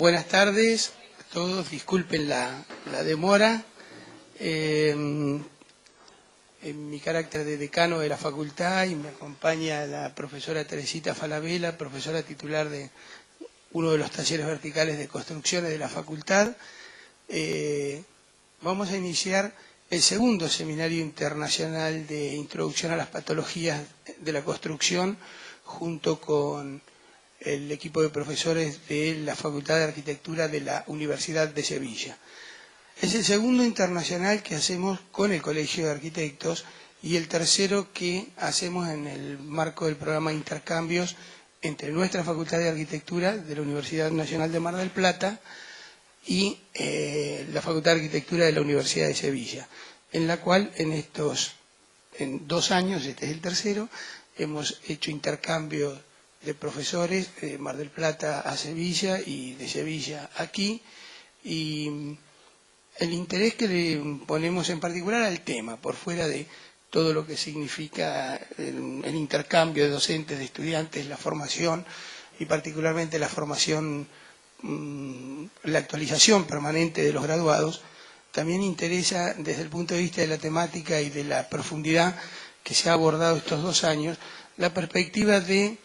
Buenas tardes a todos, disculpen la demora. En mi carácter de decano de la facultad, y me acompaña la profesora Teresita Falabella, profesora titular de uno de los talleres verticales de construcciones de la facultad. Vamos a iniciar el segundo seminario internacional de introducción a las patologías de la construcción, junto con el equipo de profesores de la Facultad de Arquitectura de la Universidad de Sevilla. Es el segundo internacional que hacemos con el Colegio de Arquitectos y el tercero que hacemos en el marco del programa de intercambios entre nuestra Facultad de Arquitectura de la Universidad Nacional de Mar del Plata y la Facultad de Arquitectura de la Universidad de Sevilla, en la cual en 2 años, este es el tercero, hemos hecho intercambios de profesores de Mar del Plata a Sevilla y de Sevilla aquí, y el interés que le ponemos en particular al tema, por fuera de todo lo que significa el intercambio de docentes, de estudiantes, la formación y particularmente la formación, la actualización permanente de los graduados, también interesa desde el punto de vista de la temática y de la profundidad que se ha abordado estos 2 años, la perspectiva de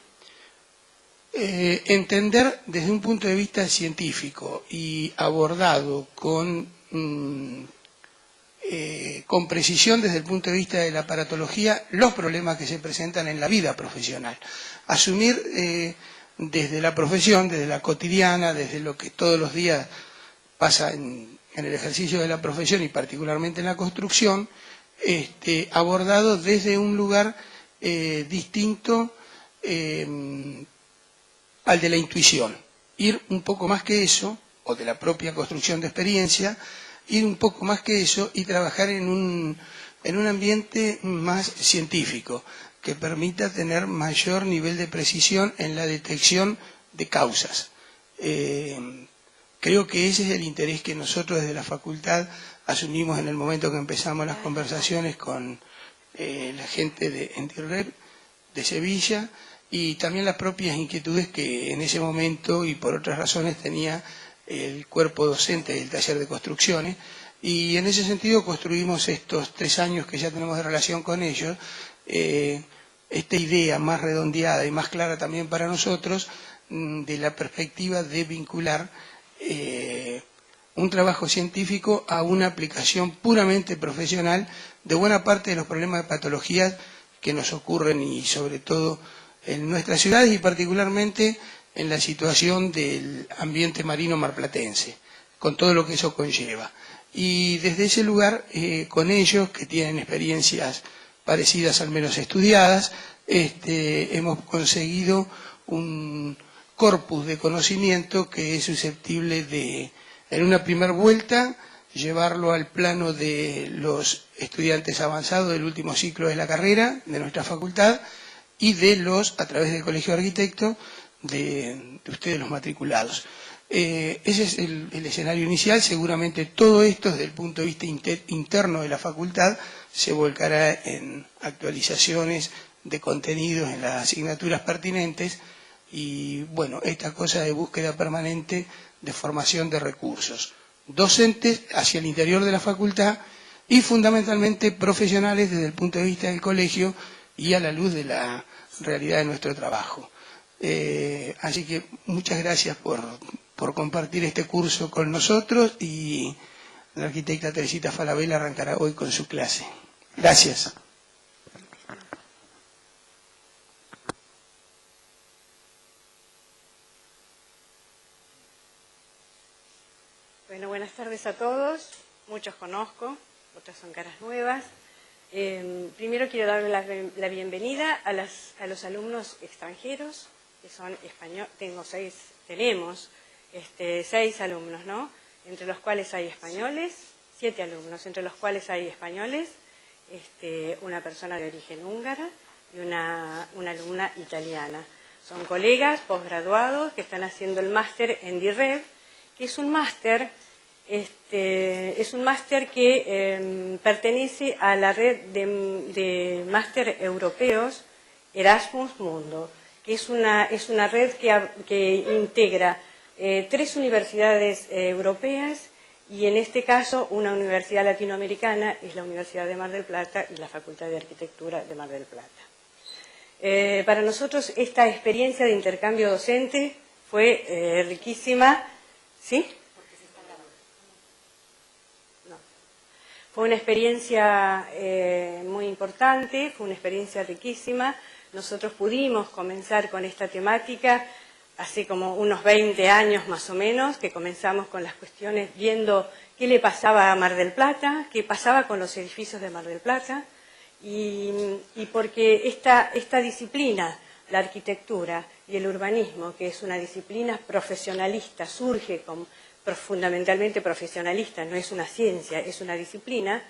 entender desde un punto de vista científico y abordado con precisión desde el punto de vista de la aparatología los problemas que se presentan en la vida profesional. Asumir desde la profesión, desde la cotidiana, desde lo que todos los días pasa en el ejercicio de la profesión y particularmente en la construcción, abordado desde un lugar distinto al de la intuición. Ir un poco más que eso, o de la propia construcción de experiencia, ir un poco más que eso y trabajar en un ambiente más científico, que permita tener mayor nivel de precisión en la detección de causas. Creo que ese es el interés que nosotros desde la facultad asumimos en el momento que empezamos las conversaciones con la gente de ENDIRREP de Sevilla, y también las propias inquietudes que en ese momento y por otras razones tenía el cuerpo docente del taller de construcciones, y en ese sentido construimos estos 3 años que ya tenemos de relación con ellos, esta idea más redondeada y más clara también para nosotros de la perspectiva de vincular un trabajo científico a una aplicación puramente profesional de buena parte de los problemas de patologías que nos ocurren, y sobre todo en nuestras ciudades y particularmente en la situación del ambiente marino marplatense, con todo lo que eso conlleva. Y desde ese lugar, con ellos, que tienen experiencias parecidas, al menos estudiadas, hemos conseguido un corpus de conocimiento que es susceptible de, en una primera vuelta, llevarlo al plano de los estudiantes avanzados del último ciclo de la carrera de nuestra facultad y de los, a través del Colegio de Arquitectos, de ustedes los matriculados. Ese es el escenario inicial. Seguramente todo esto desde el punto de vista interno de la facultad se volcará en actualizaciones de contenidos en las asignaturas pertinentes y, bueno, esta cosa de búsqueda permanente de formación de recursos docentes hacia el interior de la facultad y fundamentalmente profesionales desde el punto de vista del colegio y a la luz de la realidad de nuestro trabajo. Así que muchas gracias por compartir este curso con nosotros, y la arquitecta Teresita Falabella arrancará hoy con su clase. Gracias. Bueno, buenas tardes a todos. Muchos conozco, otras son caras nuevas. Primero quiero darle la bienvenida a los alumnos extranjeros, que son españoles. Tenemos 6 alumnos, ¿no? Entre los cuales hay españoles, 7 alumnos, entre los cuales hay españoles, una persona de origen húngara y una alumna italiana. Son colegas posgraduados que están haciendo el máster en ENDIRREP, que es un máster que pertenece a la red de máster europeos Erasmus Mundo, que es una red que integra 3 universidades europeas y en este caso una universidad latinoamericana, es la Universidad de Mar del Plata y la Facultad de Arquitectura de Mar del Plata. Para nosotros esta experiencia de intercambio docente fue riquísima, ¿sí? No. Fue una experiencia muy importante, fue una experiencia riquísima. Nosotros pudimos comenzar con esta temática hace como unos 20 años más o menos, que comenzamos con las cuestiones viendo qué le pasaba a Mar del Plata, qué pasaba con los edificios de Mar del Plata, y porque esta disciplina, la arquitectura y el urbanismo, que es una disciplina profesionalista, surge fundamentalmente profesionalista, no es una ciencia, es una disciplina.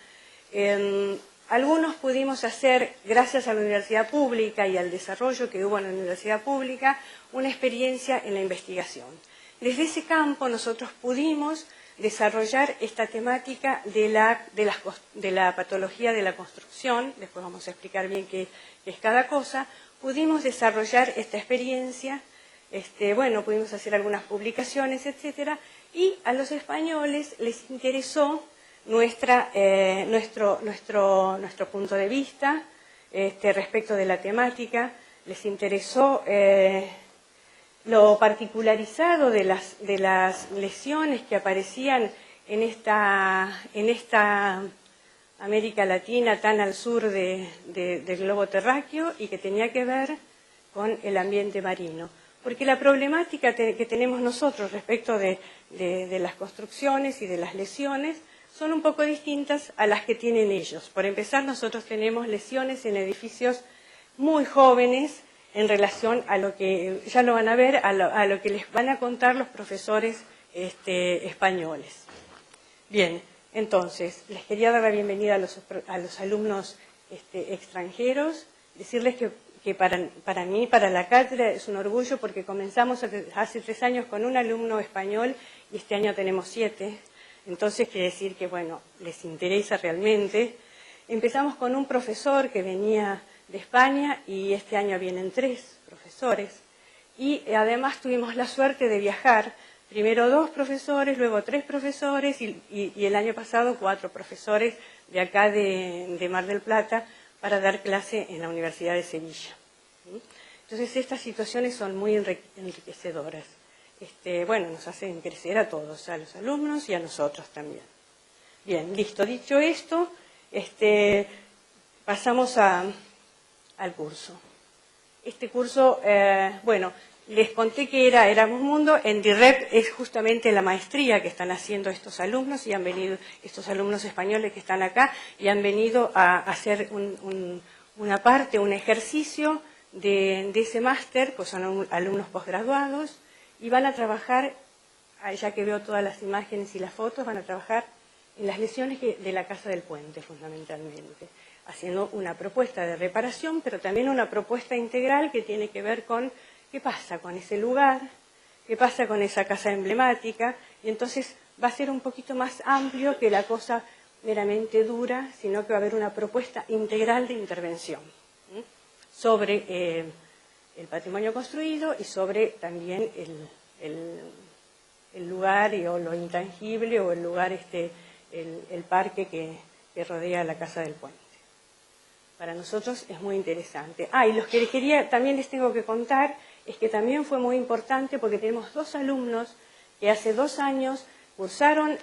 Algunos pudimos hacer, gracias a la universidad pública y al desarrollo que hubo en la universidad pública, una experiencia en la investigación. Desde ese campo nosotros pudimos desarrollar esta temática de la patología de la construcción, después vamos a explicar bien qué es cada cosa. Pudimos desarrollar esta experiencia, pudimos hacer algunas publicaciones, etcétera, y a los españoles les interesó nuestro punto de vista respecto de la temática, les interesó lo particularizado de las lesiones que aparecían en esta América Latina tan al sur del globo terráqueo y que tenía que ver con el ambiente marino. Porque la problemática que tenemos nosotros respecto de las construcciones y de las lesiones son un poco distintas a las que tienen ellos. Por empezar, nosotros tenemos lesiones en edificios muy jóvenes en relación a lo que, ya lo van a ver, a lo que les van a contar los profesores españoles. Bien, entonces, les quería dar la bienvenida a los alumnos extranjeros, decirles que para mí, para la cátedra, es un orgullo porque comenzamos hace 3 años con un alumno español y este año tenemos 7. Entonces, quiere decir que, bueno, les interesa realmente. Empezamos con un profesor que venía de España y este año vienen 3 profesores. Y además tuvimos la suerte de viajar, primero 2 profesores, luego 3 profesores y el año pasado 4 profesores de acá de Mar del Plata para dar clase en la Universidad de Sevilla. Entonces, estas situaciones son muy enriquecedoras. Nos hacen crecer a todos, a los alumnos y a nosotros también. Bien, listo. Dicho esto, pasamos al curso. Este curso, les conté que era Erasmus Mundo. En DIRREP es justamente la maestría que están haciendo estos alumnos y han venido, estos alumnos españoles que están acá, y han venido a hacer un ejercicio de ese máster, pues son alumnos posgraduados, y van a trabajar, ya que veo todas las imágenes y las fotos, van a trabajar en las lesiones de la Casa del Puente, fundamentalmente, haciendo una propuesta de reparación, pero también una propuesta integral que tiene que ver con qué pasa con ese lugar, qué pasa con esa casa emblemática, y entonces va a ser un poquito más amplio que la cosa meramente dura, sino que va a haber una propuesta integral de intervención sobre el patrimonio construido y sobre también el lugar o lo intangible o el lugar, el parque que rodea la Casa del Puente. Para nosotros es muy interesante. Y lo que también les tengo que contar es que también fue muy importante porque tenemos 2 alumnos que hace 2 años cursaron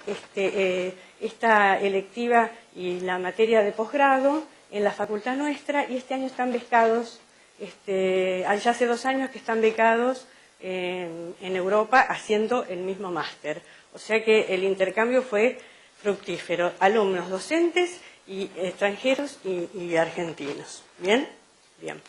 esta electiva y la materia de posgrado en la facultad nuestra y este año están becados, ya hace 2 años que están becados en Europa haciendo el mismo máster. O sea que el intercambio fue fructífero. Alumnos, docentes y extranjeros y argentinos. ¿Bien? Bien.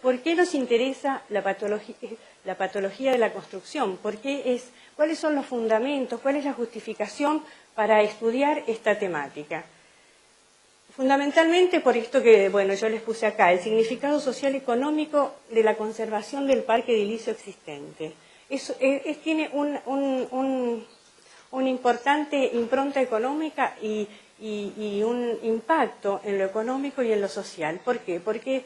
¿Por qué nos interesa la patología de la construcción? ¿Cuáles son los fundamentos? ¿Cuál es la justificación para estudiar esta temática? Fundamentalmente por esto que, yo les puse acá, el significado social económico de la conservación del parque edilicio existente. Tiene una importante impronta económica y un impacto en lo económico y en lo social. ¿Por qué? Porque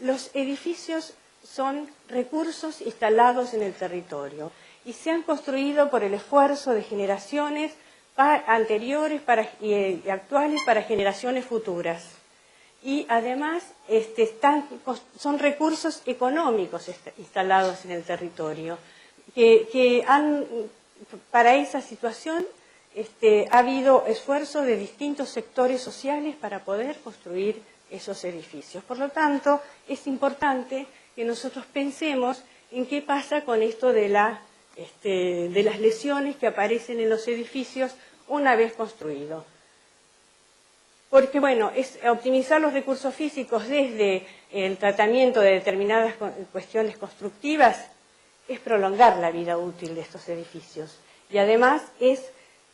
los edificios son recursos instalados en el territorio y se han construido por el esfuerzo de generaciones anteriores y actuales para generaciones futuras. Y además son recursos económicos instalados en el territorio, que para esa situación ha habido esfuerzo de distintos sectores sociales para poder construir esos edificios. Por lo tanto, es importante que nosotros pensemos en qué pasa con esto de las lesiones que aparecen en los edificios una vez construidos. Porque, bueno, es optimizar los recursos físicos desde el tratamiento de determinadas cuestiones constructivas, es prolongar la vida útil de estos edificios. Y además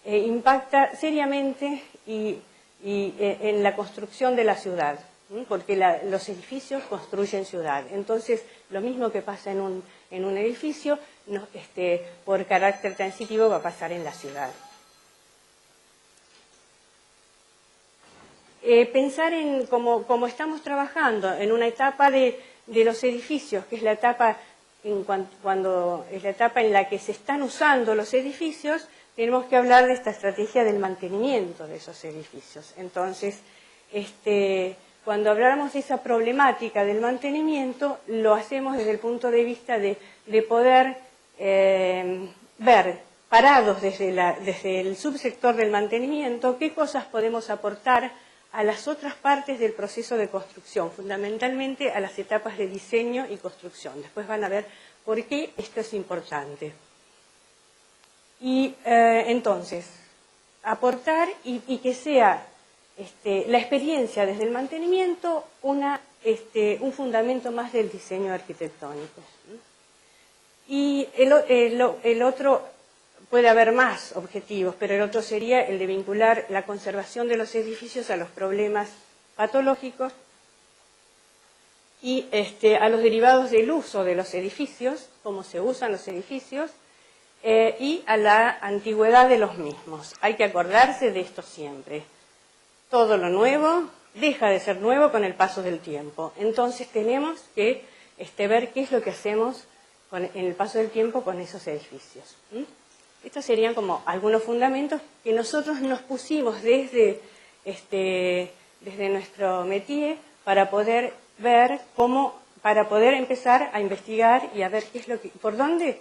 impacta seriamente en la construcción de la ciudad, porque los edificios construyen ciudad. Entonces, lo mismo que pasa en un edificio, por carácter transitivo va a pasar en la ciudad. Pensar en cómo estamos trabajando en una etapa de los edificios, que es la etapa cuando es la etapa en la que se están usando los edificios, tenemos que hablar de esta estrategia del mantenimiento de esos edificios. Entonces, cuando hablamos de esa problemática del mantenimiento, lo hacemos desde el punto de vista de poder ver, parados desde el subsector del mantenimiento, qué cosas podemos aportar a las otras partes del proceso de construcción, fundamentalmente a las etapas de diseño y construcción. Después van a ver por qué esto es importante. Y entonces, aportar y que sea la experiencia desde el mantenimiento un fundamento más del diseño arquitectónico. Y el otro, puede haber más objetivos, pero el otro sería el de vincular la conservación de los edificios a los problemas patológicos y a los derivados del uso de los edificios, cómo se usan los edificios, y a la antigüedad de los mismos. Hay que acordarse de esto siempre. Todo lo nuevo deja de ser nuevo con el paso del tiempo. Entonces tenemos que ver qué es lo que hacemos en el paso del tiempo con esos edificios. Estos serían como algunos fundamentos que nosotros nos pusimos desde nuestro métier para poder ver para poder empezar a investigar y a ver qué es lo que, por dónde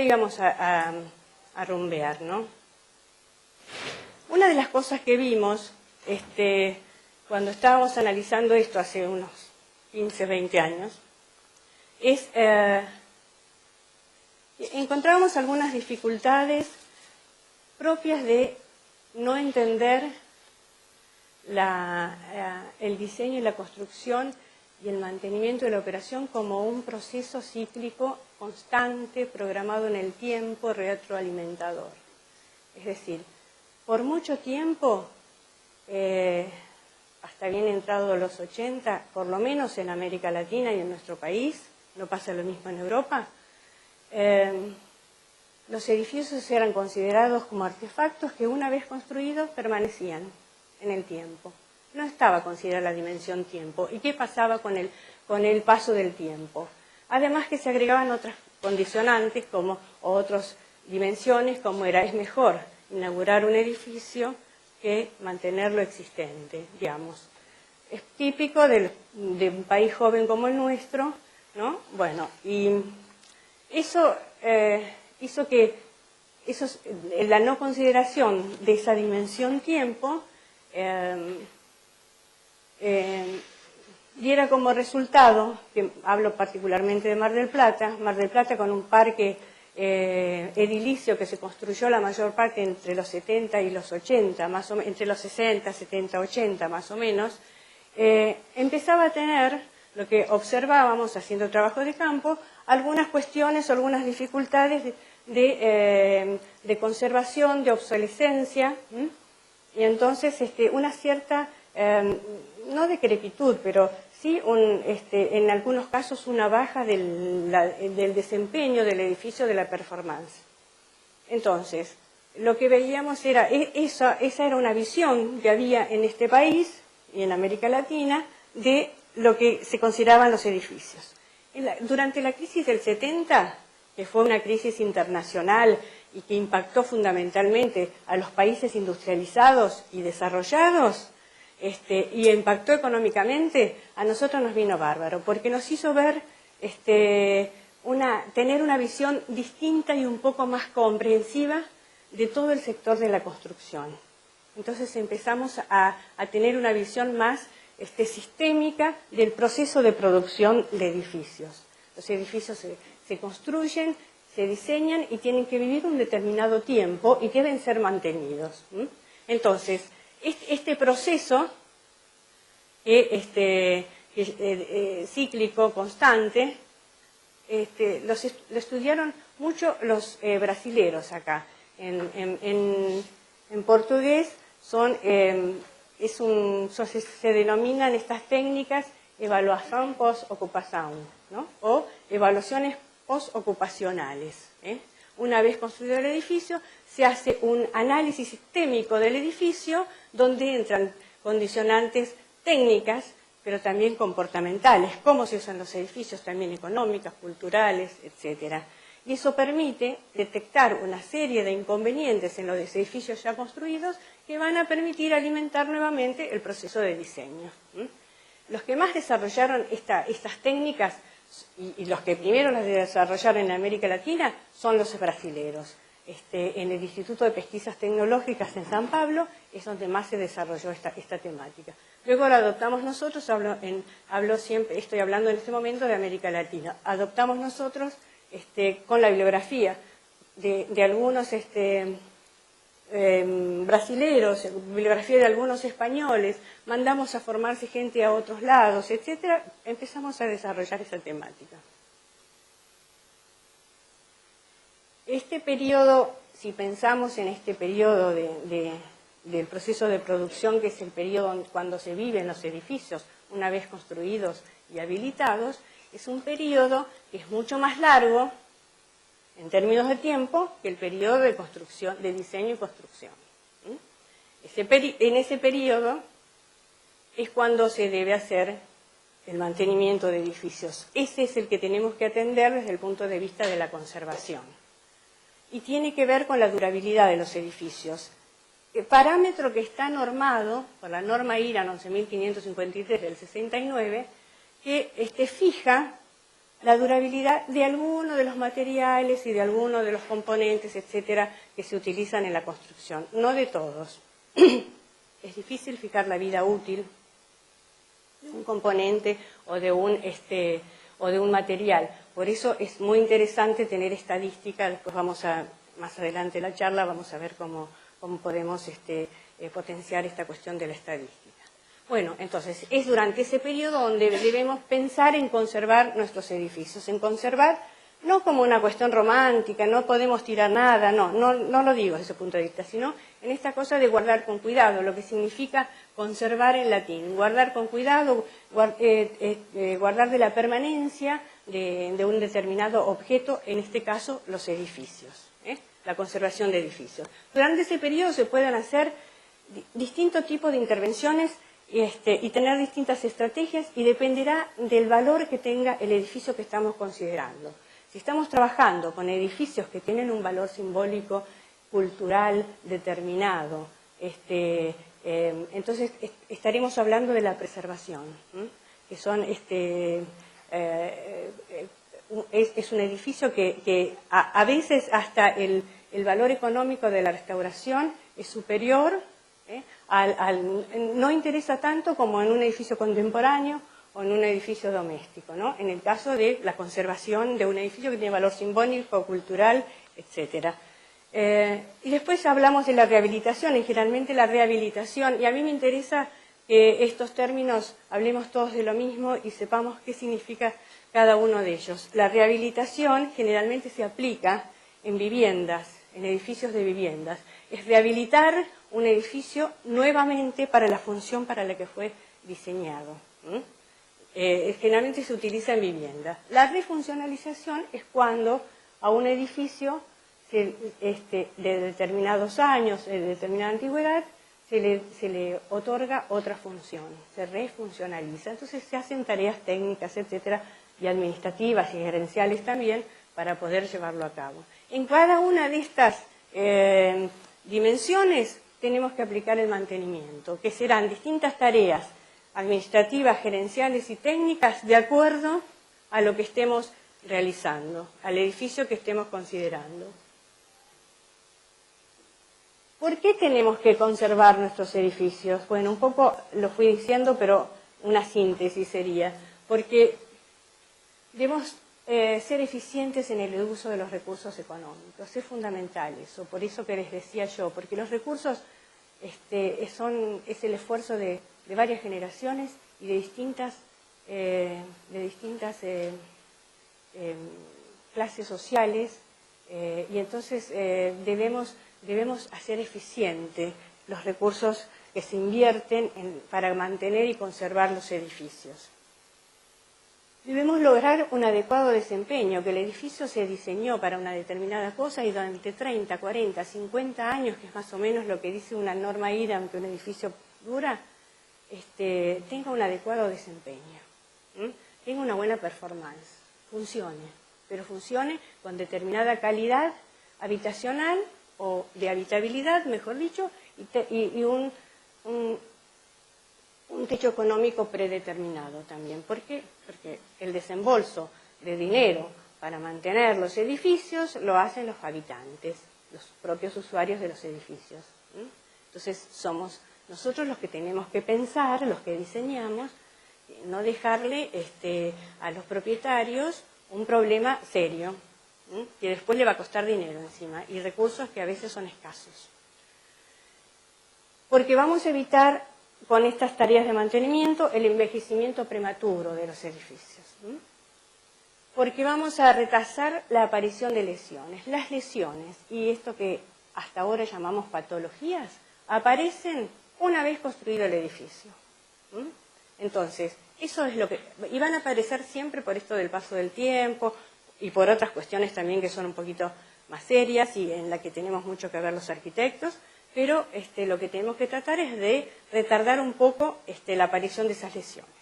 íbamos a rumbear, ¿no? Una de las cosas que vimos cuando estábamos analizando esto hace unos 15, 20 años, encontrábamos algunas dificultades propias de no entender el diseño y la construcción y el mantenimiento de la operación como un proceso cíclico constante, programado en el tiempo, retroalimentador. Es decir, por mucho tiempo, hasta bien entrado los 80, por lo menos en América Latina y en nuestro país, no pasa lo mismo en Europa, los edificios eran considerados como artefactos que una vez construidos permanecían en el tiempo. No estaba considerada la dimensión tiempo. ¿Y qué pasaba con el paso del tiempo? Además que se agregaban otras condicionantes o otras dimensiones, como es mejor inaugurar un edificio que mantenerlo existente, digamos. Es típico de un país joven como el nuestro, ¿no? Bueno, y eso hizo que la no consideración de esa dimensión tiempo diera como resultado, que hablo particularmente de Mar del Plata con un parque edilicio que se construyó la mayor parte entre los 70 y los 80, más o menos, entre los 60, 70, 80 más o menos, empezaba a tener, lo que observábamos haciendo trabajo de campo, algunas cuestiones o algunas dificultades de conservación, de obsolescencia, y entonces una cierta, no decrepitud, pero sí en algunos casos una baja del desempeño del edificio, de la performance. Entonces, lo que veíamos era, esa era una visión que había en este país y en América Latina de lo que se consideraban los edificios. Durante la crisis del 70, que fue una crisis internacional y que impactó fundamentalmente a los países industrializados y desarrollados, y impactó económicamente, a nosotros nos vino bárbaro, porque nos hizo ver, tener una visión distinta y un poco más comprensiva de todo el sector de la construcción. Entonces empezamos a tener una visión más sistémica del proceso de producción de edificios. Los edificios se construyen, se diseñan y tienen que vivir un determinado tiempo y deben ser mantenidos. Entonces, este proceso cíclico, constante, lo estudiaron mucho los brasileros acá. En portugués se denominan estas técnicas evaluación post-ocupación, ¿no? O evaluaciones post-ocupacionales. Una vez construido el edificio, se hace un análisis sistémico del edificio donde entran condicionantes técnicas, pero también comportamentales, cómo se usan los edificios, también económicas, culturales, etcétera. Y eso permite detectar una serie de inconvenientes en los edificios ya construidos que van a permitir alimentar nuevamente el proceso de diseño. Los que más desarrollaron estas técnicas y los que primero las desarrollaron en América Latina son los brasileros. En el Instituto de Pesquisas Tecnológicas en San Pablo es donde más se desarrolló esta temática. Luego la adoptamos nosotros, estoy hablando en este momento de América Latina. Adoptamos nosotros con la bibliografía de algunos brasileros, bibliografía de algunos españoles, mandamos a formarse gente a otros lados, etcétera, empezamos a desarrollar esa temática. Este periodo, si pensamos en este periodo del proceso de producción, que es el periodo cuando se viven los edificios una vez construidos y habilitados, es un periodo que es mucho más largo en términos de tiempo que el periodo de construcción, de diseño y construcción. En ese periodo es cuando se debe hacer el mantenimiento de edificios. Ese es el que tenemos que atender desde el punto de vista de la conservación. Y tiene que ver con la durabilidad de los edificios. El parámetro que está normado por la norma IRAN 11.553 del 69, que fija la durabilidad de alguno de los materiales y de alguno de los componentes, etcétera, que se utilizan en la construcción, no de todos. Es difícil fijar la vida útil de un componente o de un material. Por eso es muy interesante tener estadística. Después más adelante en la charla, vamos a ver cómo podemos potenciar esta cuestión de la estadística. Bueno, entonces, es durante ese periodo donde debemos pensar en conservar nuestros edificios, en conservar no como una cuestión romántica, no podemos tirar nada, no lo digo desde ese punto de vista, sino en esta cosa de guardar con cuidado, lo que significa conservar en latín, guardar con cuidado, guardar de la permanencia de un determinado objeto, en este caso los edificios, la conservación de edificios. Durante ese periodo se pueden hacer distintos tipos de intervenciones y tener distintas estrategias, y dependerá del valor que tenga el edificio que estamos considerando. Si estamos trabajando con edificios que tienen un valor simbólico, cultural determinado, entonces estaremos hablando de la preservación, que son es un edificio que a veces hasta el valor económico de la restauración es superior, no interesa tanto como en un edificio contemporáneo o en un edificio doméstico, ¿no? En el caso de la conservación de un edificio que tiene valor simbólico, cultural, etcétera. Y después hablamos de la rehabilitación, y generalmente la rehabilitación, y a mí me interesa que estos términos hablemos todos de lo mismo y sepamos qué significa cada uno de ellos. La rehabilitación generalmente se aplica en viviendas, en edificios de viviendas. Es rehabilitar un edificio nuevamente para la función para la que fue diseñado. Generalmente se utiliza en vivienda. La refuncionalización es cuando a un edificio de determinados años, de determinada antigüedad, se le otorga otra función, se refuncionaliza. Entonces se hacen tareas técnicas, etcétera, y administrativas y gerenciales también, para poder llevarlo a cabo. En cada una de estas dimensiones tenemos que aplicar el mantenimiento, que serán distintas tareas administrativas, gerenciales y técnicas de acuerdo a lo que estemos realizando, al edificio que estemos considerando. ¿Por qué tenemos que conservar nuestros edificios? Bueno, un poco lo fui diciendo, pero una síntesis sería, porque debemos ser eficientes en el uso de los recursos económicos, es fundamental eso, por eso que les decía yo, porque los recursos es el esfuerzo de varias generaciones y de distintas clases sociales, y entonces debemos hacer eficiente los recursos que se invierten para mantener y conservar los edificios. Debemos lograr un adecuado desempeño, que el edificio se diseñó para una determinada cosa y durante 30, 40, 50 años, que es más o menos lo que dice una norma IRAM que un edificio dura, tenga un adecuado desempeño, tenga una buena performance, funcione, pero funcione con determinada calidad habitacional o de habitabilidad, mejor dicho, y un techo económico predeterminado también. ¿Por qué? Porque el desembolso de dinero para mantener los edificios lo hacen los habitantes, los propios usuarios de los edificios. Entonces somos nosotros los que tenemos que pensar, los que diseñamos, no dejarle a los propietarios un problema serio, que después le va a costar dinero encima y recursos que a veces son escasos. Porque vamos a evitar con estas tareas de mantenimiento el envejecimiento prematuro de los edificios. Porque vamos a retrasar la aparición de lesiones. Las lesiones, y esto que hasta ahora llamamos patologías, aparecen una vez construido el edificio. Entonces, eso es lo que... Y van a aparecer siempre por esto del paso del tiempo y por otras cuestiones también que son un poquito más serias y en las que tenemos mucho que ver los arquitectos, pero lo que tenemos que tratar es de retardar un poco la aparición de esas lesiones.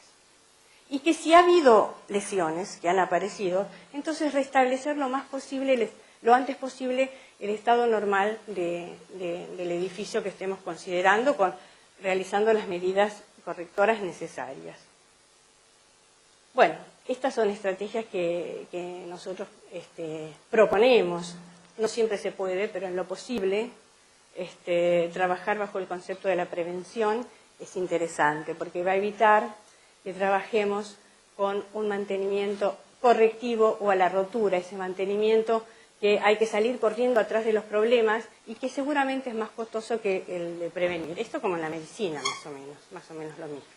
Y que si ha habido lesiones que han aparecido, entonces restablecer lo antes posible el estado normal del edificio que estemos considerando, realizando las medidas correctoras necesarias. Bueno, estas son estrategias que nosotros proponemos. No siempre se puede, pero en lo posible, trabajar bajo el concepto de la prevención es interesante, porque va a evitar que trabajemos con un mantenimiento correctivo o a la rotura, ese mantenimiento que hay que salir corriendo atrás de los problemas y que seguramente es más costoso que el de prevenir. Esto como en la medicina, más o menos lo mismo.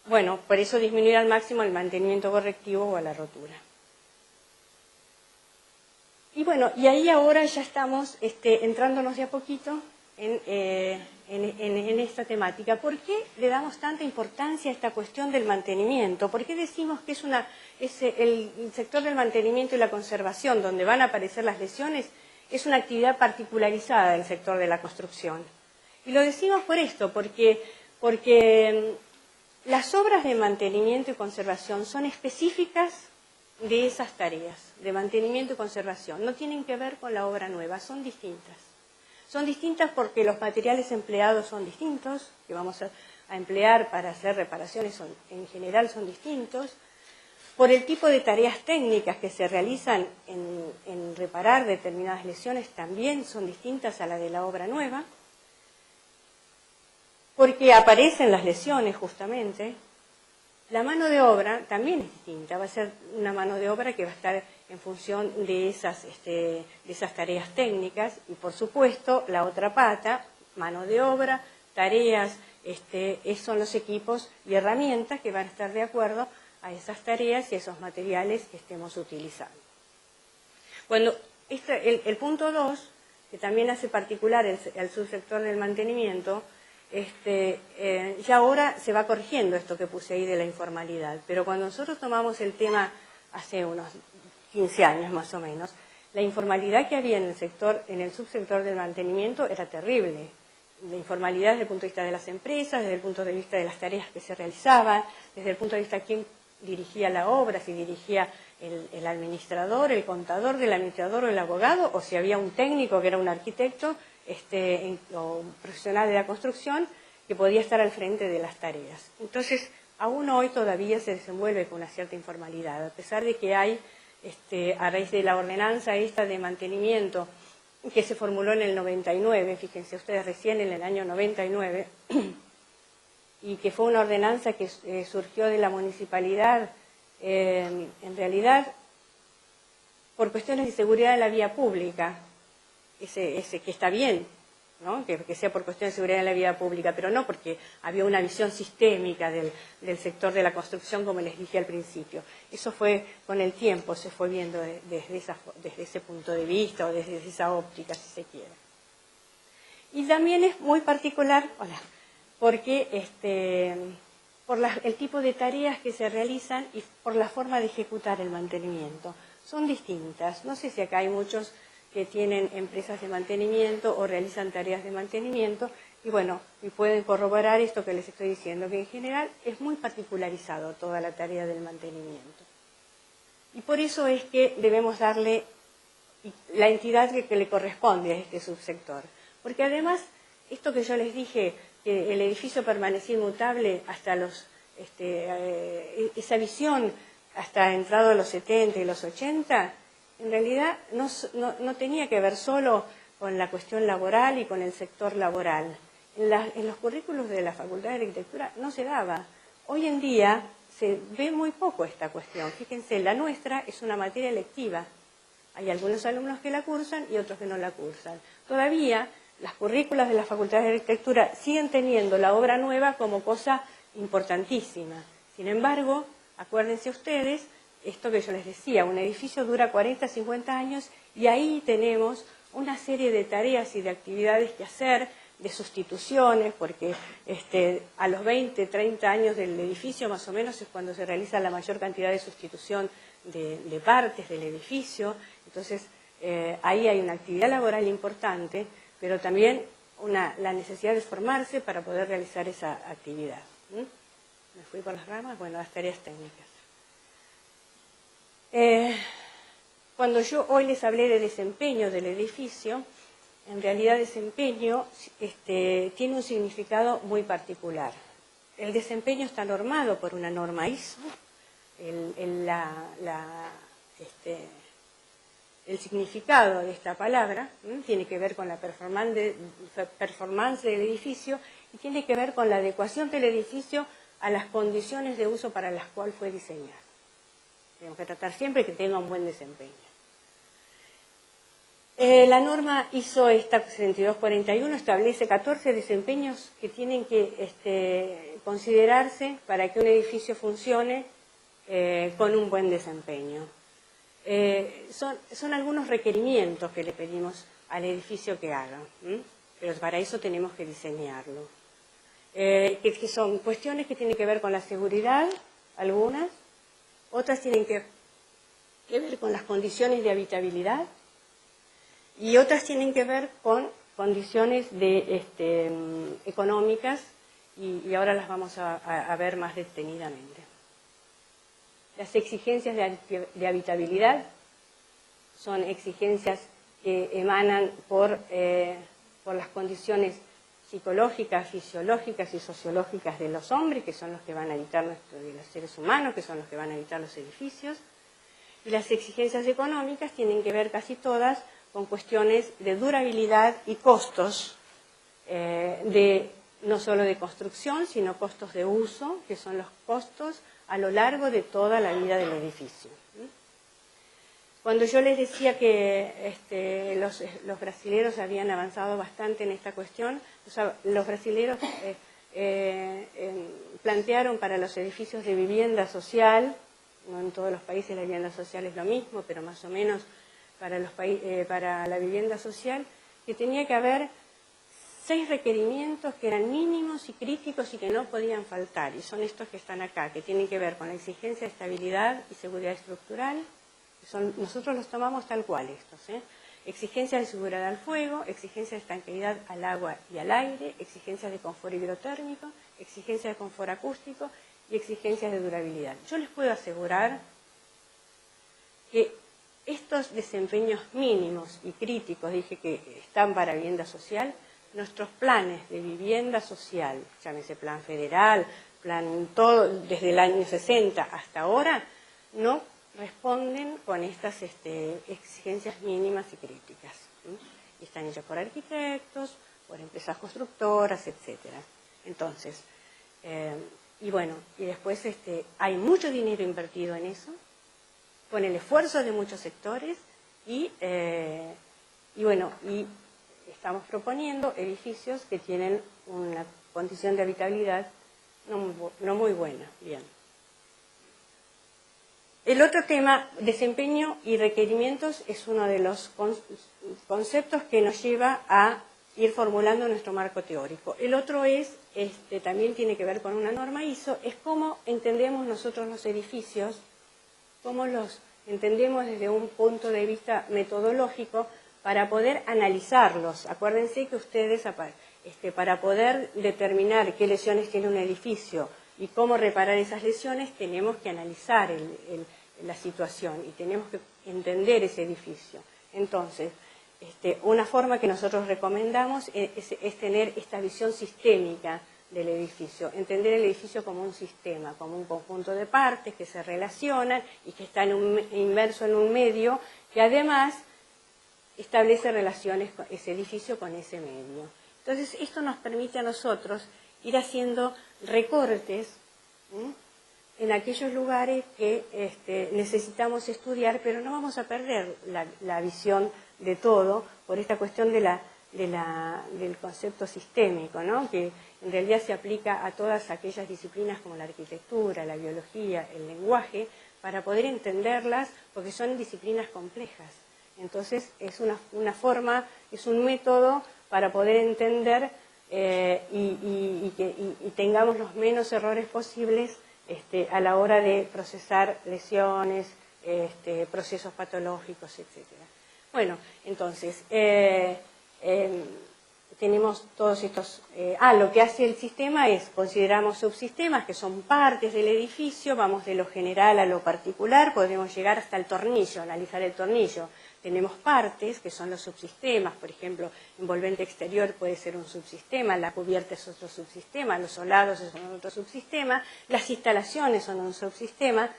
Bueno, por eso disminuir al máximo el mantenimiento correctivo o a la rotura. Y bueno, y ahí ahora ya estamos entrándonos de a poquito en esta temática. ¿Por qué le damos tanta importancia a esta cuestión del mantenimiento? ¿Por qué decimos que es el sector del mantenimiento y la conservación, donde van a aparecer las lesiones, es una actividad particularizada del sector de la construcción? Y lo decimos por esto, porque las obras de mantenimiento y conservación son específicas de esas tareas, de mantenimiento y conservación. No tienen que ver con la obra nueva, son distintas. Son distintas porque los materiales empleados son distintos, que vamos a emplear para hacer reparaciones en general son distintos, por el tipo de tareas técnicas que se realizan en reparar determinadas lesiones también son distintas a la de la obra nueva, porque aparecen las lesiones justamente. La mano de obra también es distinta, va a ser una mano de obra que va a estar en función de esas tareas técnicas y por supuesto la otra pata, mano de obra, tareas, son los equipos y herramientas que van a estar de acuerdo a esas tareas y esos materiales que estemos utilizando. Cuando el punto 2, que también hace particular el subsector del mantenimiento, ya ahora se va corrigiendo esto que puse ahí de la informalidad, pero cuando nosotros tomamos el tema hace unos 15 años más o menos, la informalidad que había en el subsector del mantenimiento era terrible. La informalidad desde el punto de vista de las empresas, desde el punto de vista de las tareas que se realizaban, desde el punto de vista de quién dirigía la obra, si dirigía el administrador, el contador del administrador o el abogado, o si había un técnico que era un arquitecto o un profesional de la construcción que podía estar al frente de las tareas. Entonces, aún hoy todavía se desenvuelve con una cierta informalidad, a pesar de que hay, a raíz de la ordenanza esta de mantenimiento que se formuló en el 99, fíjense ustedes, recién en el año 99, y que fue una ordenanza que surgió de la municipalidad, en realidad, por cuestiones de seguridad de la vía pública, que está bien, ¿no? Que sea por cuestiones de seguridad de la vía pública, pero no porque había una visión sistémica del sector de la construcción, como les dije al principio. Eso fue, con el tiempo, se fue viendo desde ese punto de vista, o desde esa óptica, si se quiere. Y también es muy particular, porque por el tipo de tareas que se realizan y por la forma de ejecutar el mantenimiento. Son distintas. No sé si acá hay muchos que tienen empresas de mantenimiento o realizan tareas de mantenimiento, y bueno, y pueden corroborar esto que les estoy diciendo, que en general es muy particularizado toda la tarea del mantenimiento. Y por eso es que debemos darle la entidad que le corresponde a este subsector. Porque además, esto que yo les dije, que el edificio permanecía inmutable hasta esa visión hasta entrado a los 70 y los 80, en realidad no tenía que ver solo con la cuestión laboral y con el sector laboral. En los currículos de la Facultad de Arquitectura no se daba. Hoy en día se ve muy poco esta cuestión. Fíjense, la nuestra es una materia electiva. Hay algunos alumnos que la cursan y otros que no la cursan. Todavía las currículas de la Facultad de Arquitectura siguen teniendo la obra nueva como cosa importantísima. Sin embargo, acuérdense ustedes, esto que yo les decía, un edificio dura 40, 50 años y ahí tenemos una serie de tareas y de actividades que hacer, de sustituciones, porque a los 20, 30 años del edificio más o menos es cuando se realiza la mayor cantidad de sustitución de partes del edificio. Entonces, ahí hay una actividad laboral importante, pero también la necesidad de formarse para poder realizar esa actividad. Me fui por las ramas, bueno, las tareas técnicas. Cuando yo hoy les hablé de desempeño del edificio, en realidad desempeño tiene un significado muy particular. El desempeño está normado por una norma ISO. El significado de esta palabra tiene que ver con la performance del edificio y tiene que ver con la adecuación del edificio a las condiciones de uso para las cuales fue diseñado. Tenemos que tratar siempre que tenga un buen desempeño. La norma ISO 7241 establece 14 desempeños que tienen que considerarse para que un edificio funcione con un buen desempeño. Son algunos requerimientos que le pedimos al edificio que haga, pero para eso tenemos que diseñarlo. Que son cuestiones que tienen que ver con la seguridad, algunas, otras tienen que ver con las condiciones de habitabilidad y otras tienen que ver con condiciones económicas y ahora las vamos a ver más detenidamente. Las exigencias de habitabilidad son exigencias que emanan por las condiciones psicológicas, fisiológicas y sociológicas de los hombres, que son los que van a habitar de los seres humanos, que son los que van a habitar los edificios. Y las exigencias económicas tienen que ver casi todas con cuestiones de durabilidad y costos, no solo de construcción, sino costos de uso, que son los costos a lo largo de toda la vida del edificio. Cuando yo les decía que los brasileros habían avanzado bastante en esta cuestión, los brasileros plantearon para los edificios de vivienda social, no en todos los países la vivienda social es lo mismo, pero más o menos para la vivienda social, que tenía que haber 6 requerimientos que eran mínimos y críticos y que no podían faltar, y son estos que están acá, que tienen que ver con la exigencia de estabilidad y seguridad estructural. Nosotros los tomamos tal cual estos, exigencia de seguridad al fuego, exigencia de estanqueidad al agua y al aire, exigencia de confort hidrotérmico, exigencia de confort acústico y exigencias de durabilidad. Yo les puedo asegurar que estos desempeños mínimos y críticos, dije que están para vivienda social, nuestros planes de vivienda social, llámese plan federal, plan todo, desde el año 60 hasta ahora, no responden con estas exigencias mínimas y críticas. Y están hechos por arquitectos, por empresas constructoras, etcétera. Entonces, y bueno, y después hay mucho dinero invertido en eso, con el esfuerzo de muchos sectores y bueno, y estamos proponiendo edificios que tienen una condición de habitabilidad no muy buena. Bien. El otro tema, desempeño y requerimientos, es uno de los conceptos que nos lleva a ir formulando nuestro marco teórico. El otro es, también tiene que ver con una norma ISO, es cómo entendemos nosotros los edificios, cómo los entendemos desde un punto de vista metodológico para poder analizarlos. Acuérdense que ustedes, para poder determinar qué lesiones tiene un edificio y cómo reparar esas lesiones, tenemos que analizar la situación y tenemos que entender ese edificio. Entonces, una forma que nosotros recomendamos es tener esta visión sistémica del edificio, entender el edificio como un sistema, como un conjunto de partes que se relacionan y que están inmerso en un medio que además establece relaciones con ese edificio con ese medio. Entonces, esto nos permite a nosotros ir haciendo recortes en aquellos lugares que necesitamos estudiar, pero no vamos a perder la visión de todo por esta cuestión del concepto sistémico, ¿no? Que en realidad se aplica a todas aquellas disciplinas como la arquitectura, la biología, el lenguaje, para poder entenderlas, porque son disciplinas complejas. Entonces, es una forma, es un método para poder entender y tengamos los menos errores posibles a la hora de procesar lesiones, procesos patológicos, etc. Bueno, entonces, tenemos todos estos... lo que hace el sistema es, consideramos subsistemas, que son partes del edificio, vamos de lo general a lo particular, podemos llegar hasta el tornillo, analizar el tornillo. Tenemos partes, que son los subsistemas, por ejemplo, envolvente exterior puede ser un subsistema, la cubierta es otro subsistema, los solados son otro subsistema, las instalaciones son un subsistema,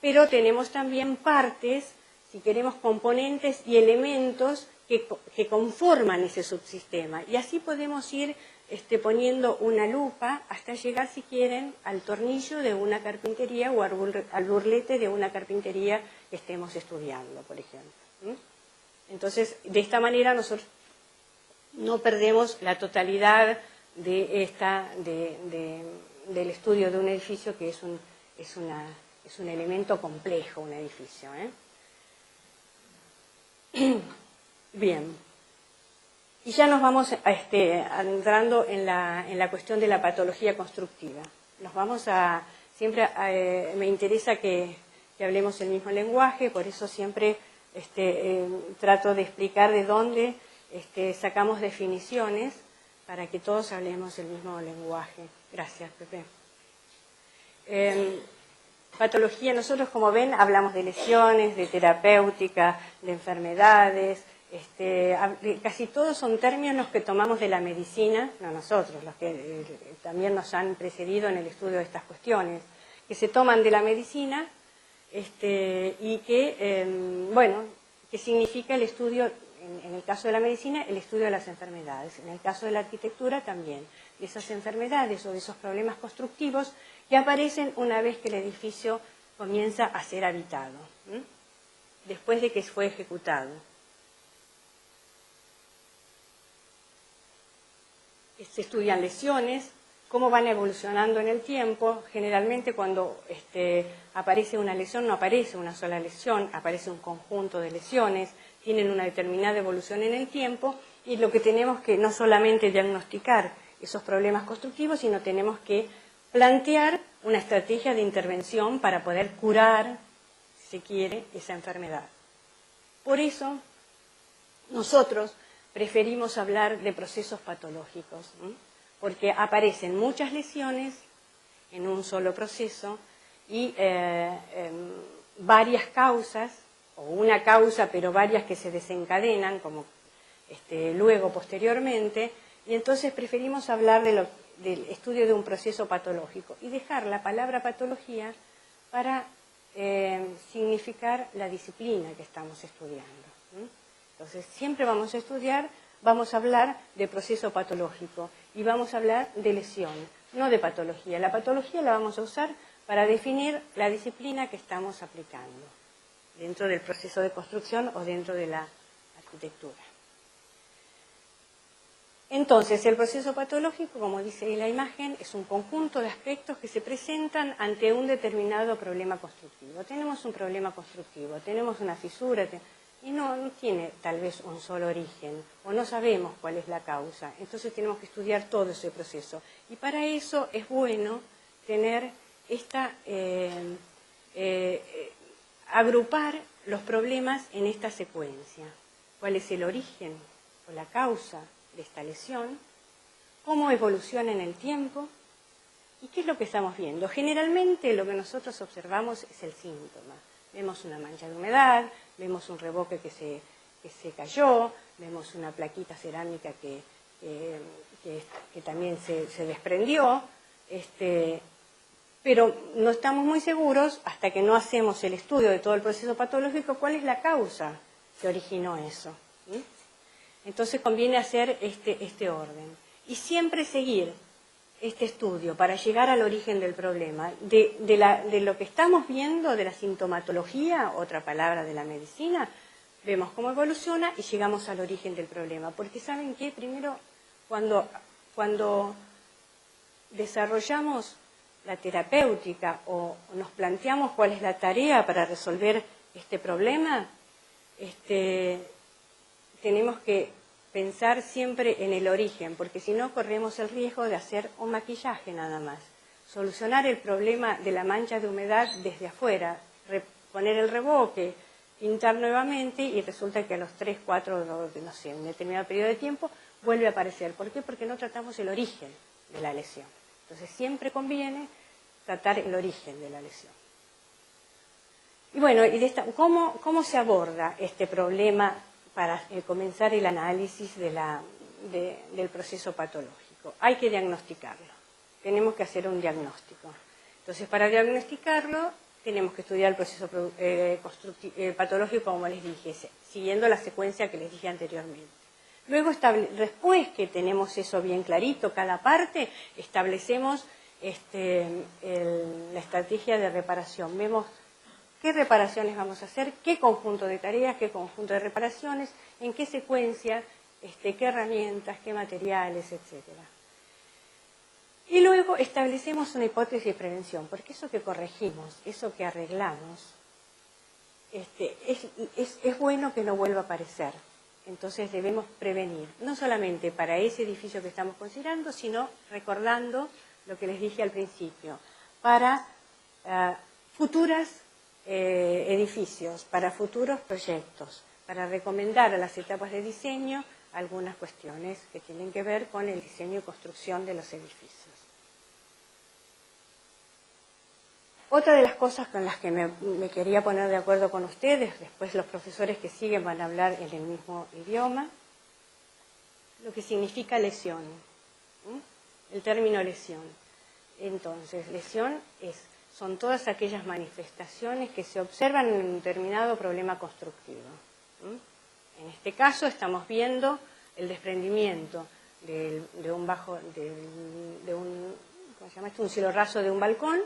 pero tenemos también partes, si queremos, componentes y elementos que conforman ese subsistema. Y así podemos ir poniendo una lupa hasta llegar, si quieren, al tornillo de una carpintería o al burlete de una carpintería que estemos estudiando, por ejemplo. Entonces, de esta manera nosotros no perdemos la totalidad del estudio de un edificio, que es un elemento complejo, un edificio. Bien. Y ya nos vamos entrando en la cuestión de la patología constructiva. Siempre me interesa que hablemos el mismo lenguaje, por eso siempre trato de explicar de dónde sacamos definiciones para que todos hablemos el mismo lenguaje. Gracias, Pepe. Patología, nosotros, como ven, hablamos de lesiones, de terapéutica, de enfermedades. Casi todos son términos que tomamos de la medicina, no nosotros, los que también nos han precedido en el estudio de estas cuestiones, que se toman de la medicina y que, que significa el estudio, en el caso de la medicina, el estudio de las enfermedades, en el caso de la arquitectura también, de esas enfermedades o de esos problemas constructivos que aparecen una vez que el edificio comienza a ser habitado, después de que fue ejecutado. Se estudian lesiones, cómo van evolucionando en el tiempo. Generalmente cuando aparece una lesión, no aparece una sola lesión, aparece un conjunto de lesiones, tienen una determinada evolución en el tiempo, y lo que tenemos que no solamente diagnosticar esos problemas constructivos, sino tenemos que plantear una estrategia de intervención para poder curar, si se quiere, esa enfermedad. Por eso, nosotros preferimos hablar de procesos patológicos, porque aparecen muchas lesiones en un solo proceso y varias causas, o una causa pero varias que se desencadenan como luego posteriormente, y entonces preferimos hablar del estudio de un proceso patológico y dejar la palabra patología para significar la disciplina que estamos estudiando. Entonces siempre vamos a hablar de proceso patológico y vamos a hablar de lesión, no de patología. La patología la vamos a usar para definir la disciplina que estamos aplicando dentro del proceso de construcción o dentro de la arquitectura. Entonces, el proceso patológico, como dice la imagen, es un conjunto de aspectos que se presentan ante un determinado problema constructivo. Tenemos un problema constructivo, tenemos una fisura, y no tiene tal vez un solo origen, o no sabemos cuál es la causa. Entonces tenemos que estudiar todo ese proceso. Y para eso es bueno tener agrupar los problemas en esta secuencia. ¿Cuál es el origen o la causa de esta lesión? ¿Cómo evoluciona en el tiempo? ¿Y qué es lo que estamos viendo? Generalmente lo que nosotros observamos es el síntoma. Vemos una mancha de humedad, vemos un revoque que se cayó, vemos una plaquita cerámica que también se desprendió, pero no estamos muy seguros, hasta que no hacemos el estudio de todo el proceso patológico, cuál es la causa que originó eso. Entonces conviene hacer este orden. Y siempre seguir este estudio para llegar al origen del problema, de lo que estamos viendo, de la sintomatología, otra palabra de la medicina, vemos cómo evoluciona y llegamos al origen del problema. Porque ¿saben qué? Primero, cuando desarrollamos la terapéutica o nos planteamos cuál es la tarea para resolver este problema, tenemos que pensar siempre en el origen, porque si no corremos el riesgo de hacer un maquillaje nada más. Solucionar el problema de la mancha de humedad desde afuera, poner el revoque, pintar nuevamente y resulta que a los 3, 4, no sé, en un determinado periodo de tiempo vuelve a aparecer. ¿Por qué? Porque no tratamos el origen de la lesión. Entonces siempre conviene tratar el origen de la lesión. Y bueno, ¿cómo se aborda este problema para comenzar el análisis del proceso patológico? Hay que diagnosticarlo, tenemos que hacer un diagnóstico. Entonces, para diagnosticarlo, tenemos que estudiar el proceso patológico, como les dije, siguiendo la secuencia que les dije anteriormente. Luego, después que tenemos eso bien clarito, cada parte, establecemos la estrategia de reparación. Vemos qué reparaciones vamos a hacer, qué conjunto de tareas, qué conjunto de reparaciones, en qué secuencia, qué herramientas, qué materiales, etc. Y luego establecemos una hipótesis de prevención, porque eso que corregimos, eso que arreglamos, es bueno que no vuelva a aparecer. Entonces debemos prevenir, no solamente para ese edificio que estamos considerando, sino recordando lo que les dije al principio, para futuros edificios, para futuros proyectos, para recomendar a las etapas de diseño algunas cuestiones que tienen que ver con el diseño y construcción de los edificios. Otra de las cosas con las que me quería poner de acuerdo con ustedes, después los profesores que siguen van a hablar en el mismo idioma, lo que significa lesión, el término lesión. Entonces, lesión son todas aquellas manifestaciones que se observan en un determinado problema constructivo. En este caso estamos viendo el desprendimiento de un cielo raso de un balcón,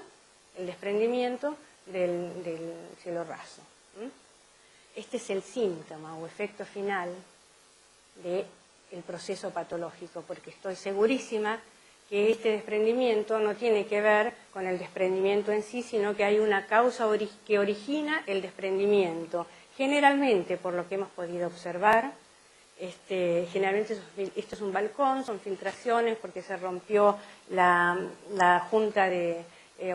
el desprendimiento del cielo raso. Este es el síntoma o efecto final del proceso patológico, porque estoy segurísima que este desprendimiento no tiene que ver con el desprendimiento en sí, sino que hay una causa que origina el desprendimiento. Generalmente, por lo que hemos podido observar, generalmente esto es un balcón, son filtraciones porque se rompió la junta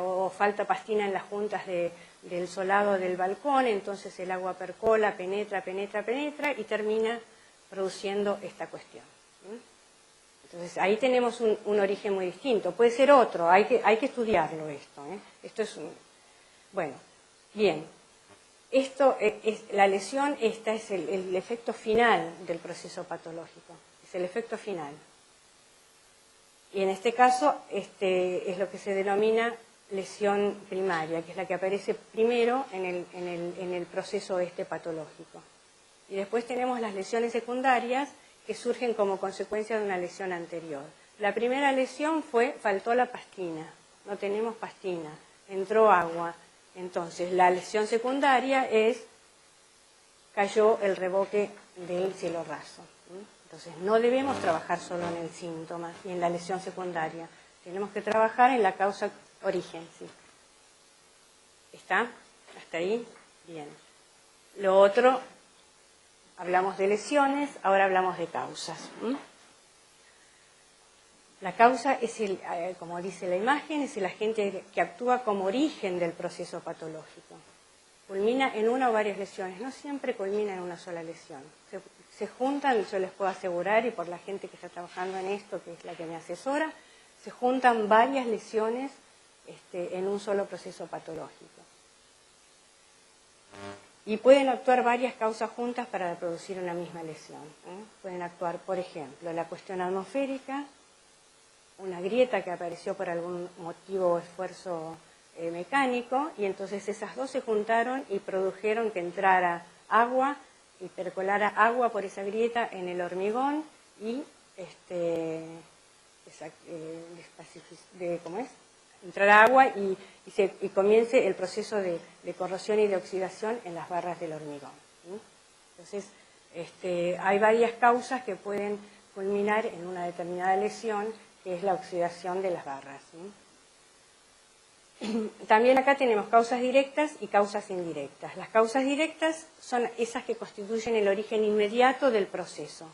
o falta pastina en las juntas del solado del balcón, entonces el agua percola, penetra y termina produciendo esta cuestión. Entonces ahí tenemos un origen muy distinto. Puede ser otro, hay que estudiarlo esto. Esto es bueno, bien. Esto la lesión, esta es el efecto final del proceso patológico. Es el efecto final. Y en este caso es lo que se denomina lesión primaria, que es la que aparece primero en el proceso patológico. Y después tenemos las lesiones secundarias que surgen como consecuencia de una lesión anterior. La primera lesión faltó la pastina, no tenemos pastina, entró agua. Entonces la lesión secundaria cayó el revoque del cielo raso. Entonces no debemos trabajar solo en el síntoma y en la lesión secundaria, tenemos que trabajar en la causa origen. ¿Sí? ¿Está? ¿Hasta ahí? Bien. Lo otro, hablamos de lesiones, ahora hablamos de causas. La causa es, como dice la imagen, es el agente que actúa como origen del proceso patológico. Culmina en una o varias lesiones, no siempre culmina en una sola lesión. Se juntan, yo les puedo asegurar, y por la gente que está trabajando en esto, que es la que me asesora, se juntan varias lesiones en un solo proceso patológico. Y pueden actuar varias causas juntas para producir una misma lesión. Pueden actuar, por ejemplo, la cuestión atmosférica, una grieta que apareció por algún motivo o esfuerzo mecánico, y entonces esas dos se juntaron y produjeron que entrara agua y percolara agua por esa grieta en el hormigón y entrara agua y comience el proceso de corrosión y de oxidación en las barras del hormigón. Entonces, hay varias causas que pueden culminar en una determinada lesión, que es la oxidación de las barras. También acá tenemos causas directas y causas indirectas. Las causas directas son esas que constituyen el origen inmediato del proceso.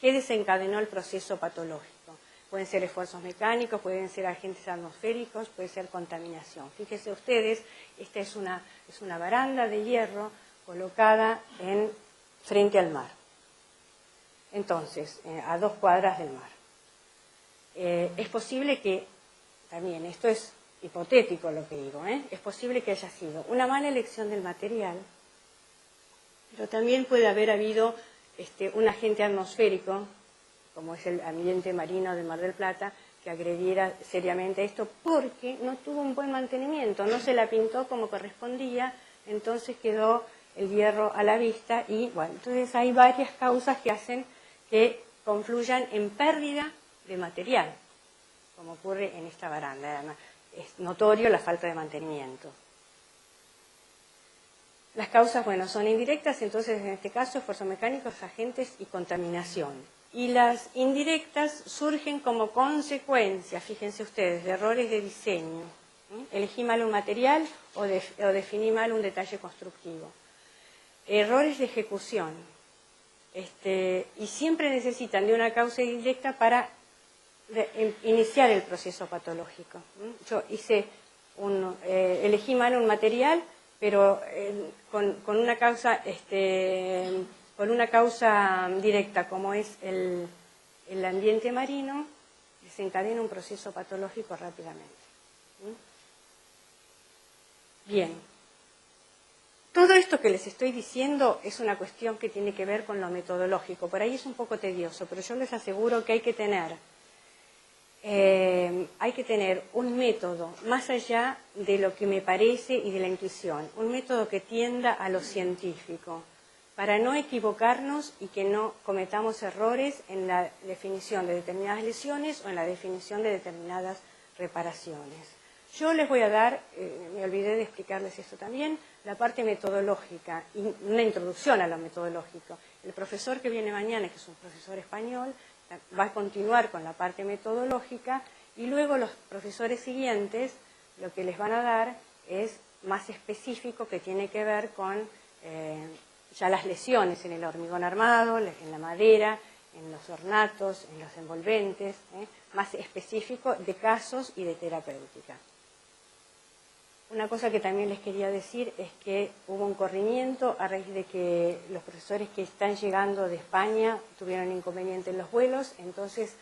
¿Qué desencadenó el proceso patológico? Pueden ser esfuerzos mecánicos, pueden ser agentes atmosféricos, puede ser contaminación. Fíjense ustedes, esta es una baranda de hierro colocada frente al mar. Entonces, a 2 cuadras del mar. Es posible que, también, esto es hipotético lo que digo, es posible que haya sido una mala elección del material, pero también puede haber habido un agente atmosférico, como es el ambiente marino del Mar del Plata, que agrediera seriamente esto porque no tuvo un buen mantenimiento, no se la pintó como correspondía, entonces quedó el hierro a la vista y, bueno, entonces hay varias causas que hacen que confluyan en pérdida de material, como ocurre en esta baranda. Además, es notorio la falta de mantenimiento. Las causas, bueno, son indirectas, entonces en este caso esfuerzos mecánicos, agentes y contaminación. Y las indirectas surgen como consecuencia, fíjense ustedes, de errores de diseño. Elegí mal un material o definí mal un detalle constructivo. Errores de ejecución. Y siempre necesitan de una causa indirecta para iniciar el proceso patológico. Yo elegí mal un material, pero con una causa directa, como es el ambiente marino, desencadena un proceso patológico rápidamente. Bien. Todo esto que les estoy diciendo es una cuestión que tiene que ver con lo metodológico. Por ahí es un poco tedioso, pero yo les aseguro que hay que tener un método más allá de lo que me parece y de la intuición, un método que tienda a lo científico, para no equivocarnos y que no cometamos errores en la definición de determinadas lesiones o en la definición de determinadas reparaciones. Yo les voy a dar, me olvidé de explicarles esto también, la parte metodológica, y una introducción a lo metodológico. El profesor que viene mañana, que es un profesor español, va a continuar con la parte metodológica y luego los profesores siguientes lo que les van a dar es más específico, que tiene que ver con ya las lesiones en el hormigón armado, en la madera, en los ornatos, en los envolventes, más específico de casos y de terapéutica. Una cosa que también les quería decir es que hubo un corrimiento a raíz de que los profesores que están llegando de España tuvieron inconveniente en los vuelos, entonces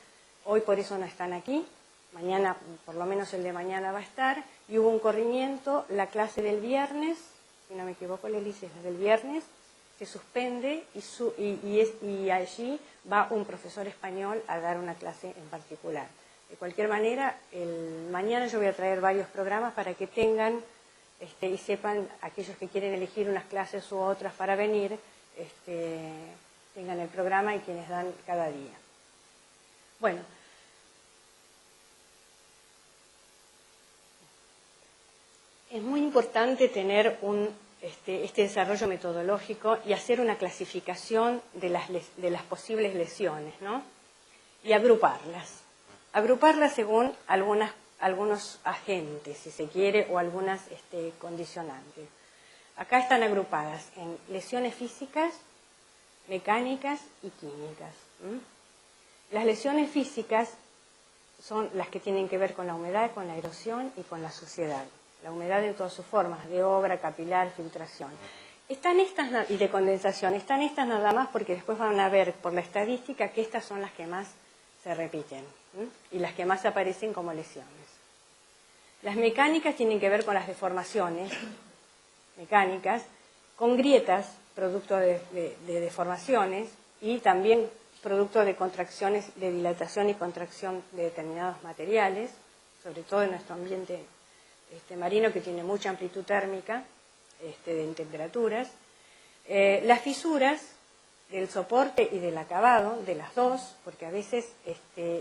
Hoy por eso no están aquí, mañana, por lo menos el de mañana va a estar, y hubo un corrimiento, la clase del viernes, si no me equivoco, Lelicia, es la del viernes, se suspende y allí va un profesor español a dar una clase en particular. De cualquier manera, mañana yo voy a traer varios programas para que tengan y sepan, aquellos que quieren elegir unas clases u otras para venir, tengan el programa y quienes dan cada día. Bueno, es muy importante tener este desarrollo metodológico y hacer una clasificación de las posibles lesiones, ¿no? Y agruparlas. Agruparlas según algunos agentes, si se quiere, o algunas condicionantes. Acá están agrupadas en lesiones físicas, mecánicas y químicas. Las lesiones físicas son las que tienen que ver con la humedad, con la erosión y con la suciedad. La humedad en todas sus formas, de obra, capilar, filtración. Están estas, y de condensación, están estas nada más porque después van a ver por la estadística que estas son las que más se repiten y las que más aparecen como lesiones. Las mecánicas tienen que ver con las deformaciones mecánicas, con grietas, producto de deformaciones y también producto de contracciones, de dilatación y contracción de determinados materiales, sobre todo en nuestro ambiente marino que tiene mucha amplitud térmica en temperaturas. Las fisuras del soporte y del acabado, de las dos, porque a veces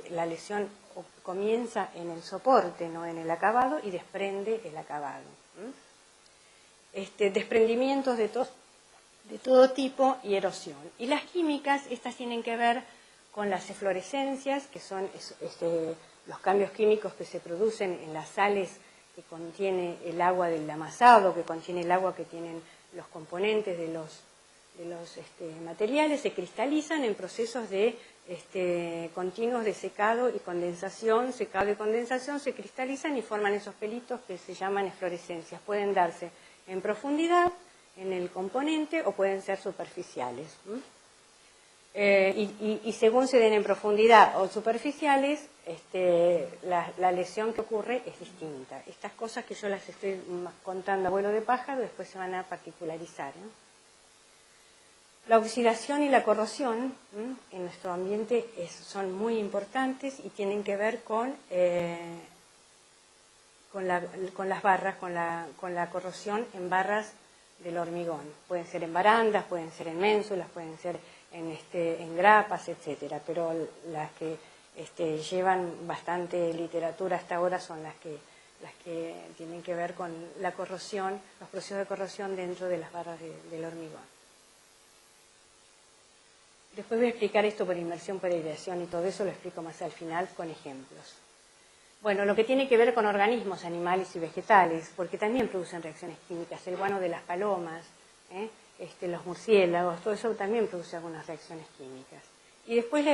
la lesión comienza en el soporte, no en el acabado, y desprende el acabado. Desprendimientos de todo tipo y erosión. Y las químicas, estas tienen que ver con las eflorescencias, que son los cambios químicos que se producen en las sales que contiene el agua del amasado, que contiene el agua que tienen los componentes de los materiales, se cristalizan en procesos de continuos de secado y condensación, se cristalizan y forman esos pelitos que se llaman eflorescencias. Pueden darse en profundidad, en el componente, o pueden ser superficiales. Y según se den en profundidad o superficiales, la lesión que ocurre es distinta. Estas cosas que yo las estoy contando a vuelo de pájaro después se van a particularizar. La oxidación y la corrosión en nuestro ambiente son muy importantes y tienen que ver con las barras, con la corrosión en barras del hormigón. Pueden ser en barandas, pueden ser en ménsulas, pueden ser en grapas, etcétera. Pero las que llevan bastante literatura hasta ahora son las que tienen que ver con la corrosión, los procesos de corrosión dentro de las barras del hormigón. Después voy a explicar esto por inmersión, por aireación y todo eso lo explico más al final con ejemplos. Bueno, lo que tiene que ver con organismos animales y vegetales, porque también producen reacciones químicas, el guano de las palomas, los murciélagos, todo eso también produce algunas reacciones químicas. Y después